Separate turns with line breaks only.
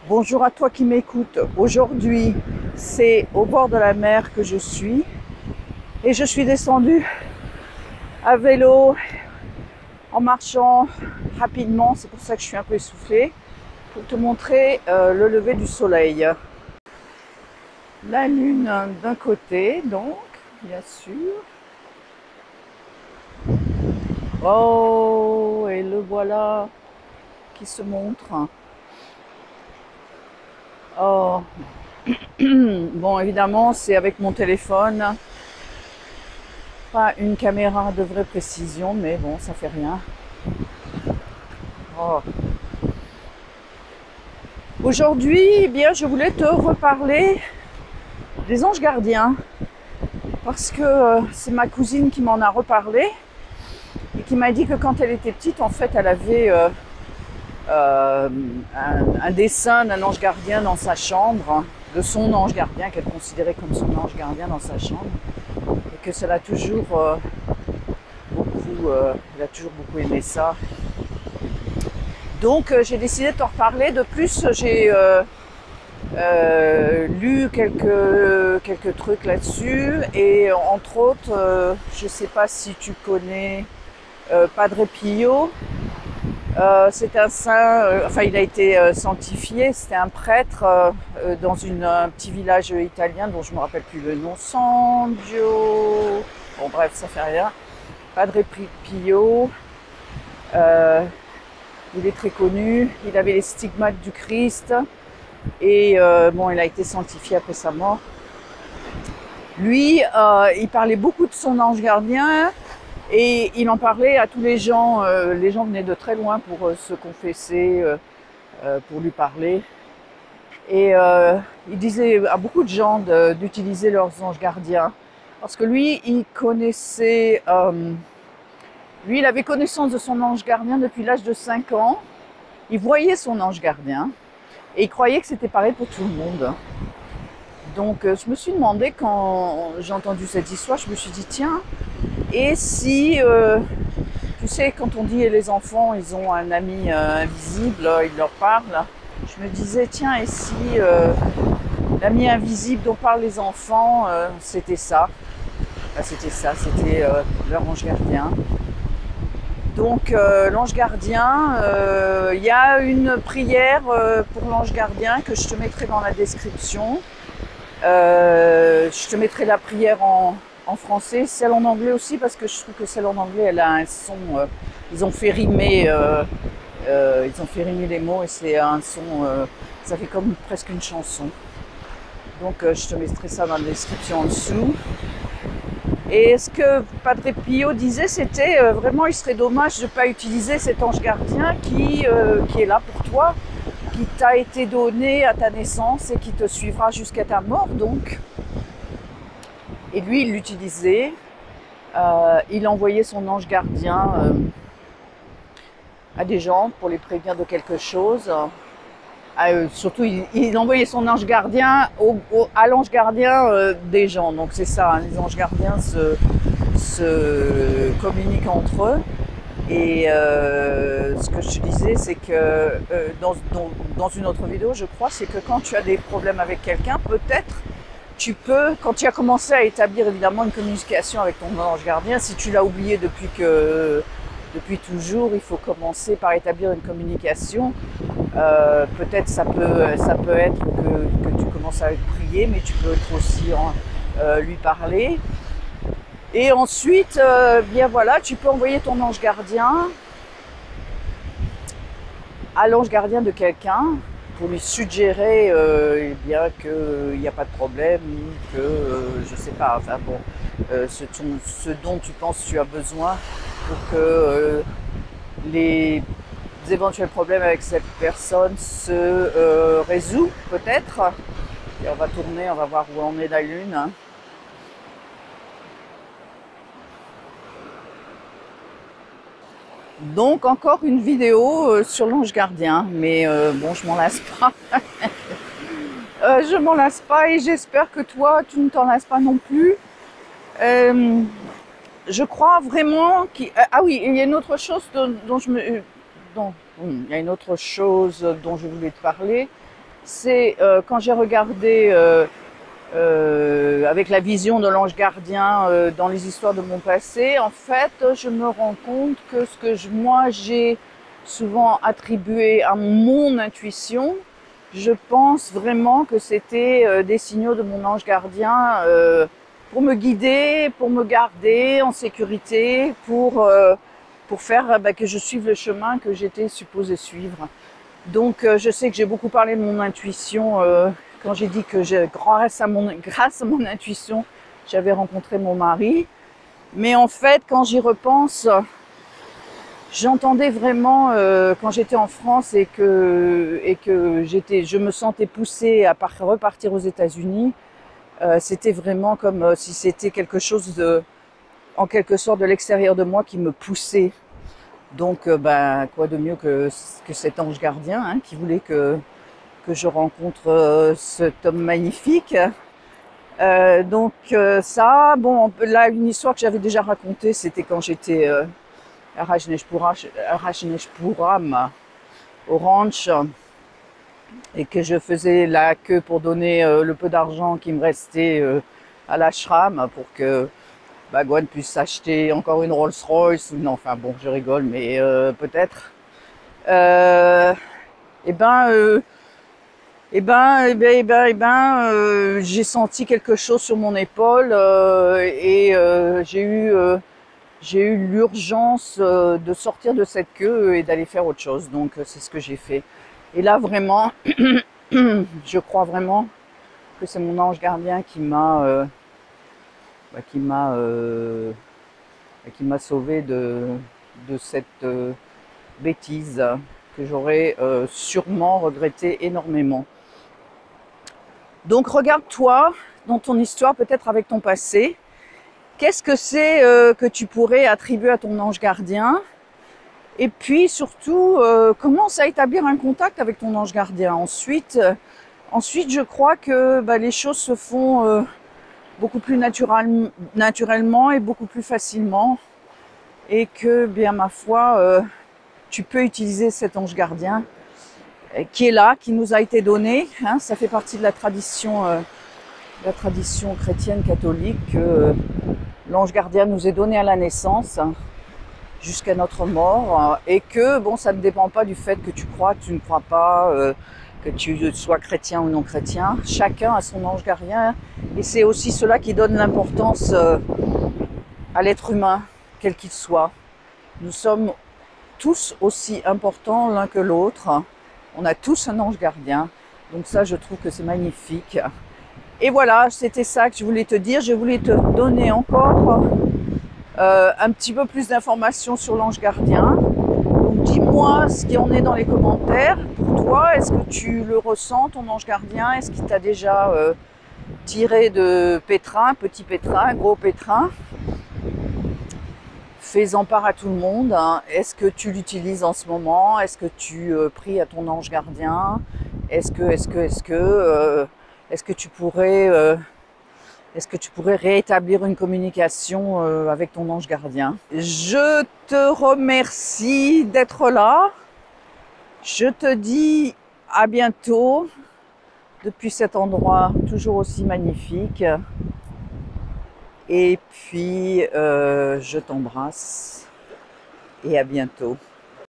Bonjour à toi qui m'écoutes. Aujourd'hui, c'est au bord de la mer que je suis et je suis descendue à vélo en marchant rapidement. C'est pour ça que je suis un peu essoufflée pour te montrer le lever du soleil. La lune d'un côté, donc, bien sûr. Oh, et le voilà qui se montre. Oh, bon, évidemment, c'est avec mon téléphone. Pas une caméra de vraie précision, mais bon, ça fait rien. Oh. Aujourd'hui, eh bien, je voulais te reparler des anges gardiens parce que c'est ma cousine qui m'en a reparlé et qui m'a dit que quand elle était petite, en fait, elle avait un dessin d'un ange gardien dans sa chambre, de son ange gardien qu'elle considérait comme son ange gardien dans sa chambre, et que ça l'a toujours elle a toujours beaucoup aimé ça. Donc j'ai décidé de t'en reparler. De plus, j'ai lu quelques trucs là-dessus et entre autres, je ne sais pas si tu connais Padre Pio. C'est un saint, enfin il a été sanctifié, c'était un prêtre dans un petit village italien dont je ne me rappelle plus le nom, San Gio. Bon bref, ça fait rien. Padre Pio, il est très connu, il avait les stigmates du Christ et bon, il a été sanctifié après sa mort. Lui, il parlait beaucoup de son ange gardien et il en parlait à tous les gens. Les gens venaient de très loin pour se confesser, pour lui parler. Et il disait à beaucoup de gens d'utiliser leurs anges gardiens parce que lui, il connaissait... lui, il avait connaissance de son ange gardien depuis l'âge de 5 ans. Il voyait son ange gardien et il croyait que c'était pareil pour tout le monde. Donc, je me suis demandé, quand j'ai entendu cette histoire, je me suis dit, tiens, et si, tu sais, quand on dit les enfants, ils ont un ami invisible, ils leur parlent, je me disais, tiens, et si l'ami invisible dont parlent les enfants, c'était ça. Ben, c'était leur ange gardien. Donc l'ange gardien, il y a une prière pour l'ange gardien que je te mettrai dans la description. Je te mettrai la prière en français, celle en anglais aussi, parce que je trouve que celle en anglais, elle a un son. Ils ont fait rimer les mots et c'est un son. Ça fait comme presque une chanson. Donc je te mettrai ça dans la description en dessous. Et ce que Padre Pio disait, c'était vraiment, il serait dommage de ne pas utiliser cet ange gardien qui est là pour toi, qui t'a été donné à ta naissance et qui te suivra jusqu'à ta mort, donc. Et lui, il l'utilisait. Il envoyait son ange gardien à des gens pour les prévenir de quelque chose. Surtout, il envoyait son ange gardien à l'ange gardien des gens. Donc c'est ça, hein, les anges gardiens se communiquent entre eux. Et ce que je te disais, c'est que dans une autre vidéo, je crois, c'est que quand tu as des problèmes avec quelqu'un, peut-être tu peux, quand tu as commencé à établir évidemment une communication avec ton ange gardien, si tu l'as oublié depuis toujours, il faut commencer par établir une communication. Peut-être ça peut être que tu commences à prier, mais tu peux être aussi lui parler. Et ensuite, bien voilà, tu peux envoyer ton ange gardien à l'ange gardien de quelqu'un pour lui suggérer eh bien qu'il n'y a pas de problème, que je sais pas, enfin bon, ce dont tu penses que tu as besoin pour que les éventuels problèmes avec cette personne se résout peut-être. Et on va tourner, on va voir où en est la lune. Hein. Donc encore une vidéo sur l'ange gardien, mais bon, je m'en lasse pas. Je m'en lasse pas et j'espère que toi, tu ne t'en lasses pas non plus. Je crois vraiment qu'il... Ah oui, il y a une autre chose dont je me... il y a une autre chose dont je voulais te parler. c'est quand j'ai regardé avec la vision de l'ange gardien dans les histoires de mon passé, en fait, je me rends compte que ce que moi j'ai souvent attribué à mon intuition, je pense vraiment que c'était des signaux de mon ange gardien pour me guider, pour me garder en sécurité, pour faire que je suive le chemin que j'étais supposée suivre. Donc je sais que j'ai beaucoup parlé de mon intuition quand j'ai dit que grâce à mon intuition, j'avais rencontré mon mari. Mais en fait, quand j'y repense, j'entendais vraiment quand j'étais en France et que je me sentais poussée à repartir aux États-Unis, c'était vraiment comme si c'était quelque chose en quelque sorte de l'extérieur de moi qui me poussait. Donc, quoi de mieux que cet ange gardien hein, qui voulait que je rencontre cet homme magnifique. Ça, bon, là, une histoire que j'avais déjà racontée, c'était quand j'étais à Rajneshpuram, au ranch, et que je faisais la queue pour donner le peu d'argent qui me restait à l'ashram pour que Gwen puisse s'acheter encore une Rolls-Royce. Non, enfin bon, je rigole, mais peut-être. J'ai senti quelque chose sur mon épaule j'ai eu l'urgence de sortir de cette queue et d'aller faire autre chose. Donc c'est ce que j'ai fait. Et là vraiment, je crois vraiment que c'est mon ange gardien qui m'a sauvé de cette bêtise que j'aurais sûrement regretté énormément. Donc regarde-toi dans ton histoire, peut-être avec ton passé. Qu'est-ce que c'est que tu pourrais attribuer à ton ange gardien? Et puis surtout, commence à établir un contact avec ton ange gardien. Ensuite, je crois que les choses se font beaucoup plus naturellement et beaucoup plus facilement. Et que, bien ma foi, tu peux utiliser cet ange gardien qui est là, qui nous a été donné. Hein, ça fait partie de la tradition chrétienne catholique que l'ange gardien nous est donné à la naissance jusqu'à notre mort et que bon, ça ne dépend pas du fait que tu crois, que tu ne crois pas, que tu sois chrétien ou non chrétien. Chacun a son ange gardien et c'est aussi cela qui donne l'importance à l'être humain, quel qu'il soit. Nous sommes tous aussi importants l'un que l'autre. On a tous un ange gardien. Donc ça, je trouve que c'est magnifique. Et voilà, c'était ça que je voulais te dire. Je voulais te donner encore un petit peu plus d'informations sur l'ange gardien. Donc dis-moi ce qu'il en est dans les commentaires. Pour toi, est-ce que tu le ressens, ton ange gardien? Est-ce qu'il t'a déjà tiré de pétrin, petit pétrin, gros pétrin? Fais-en part à tout le monde. Est-ce que tu l'utilises en ce moment? Est-ce que tu pries à ton ange gardien? Est-ce que tu pourrais rétablir une communication avec ton ange gardien? Je te remercie d'être là. Je te dis à bientôt depuis cet endroit toujours aussi magnifique. Et puis, je t'embrasse et à bientôt.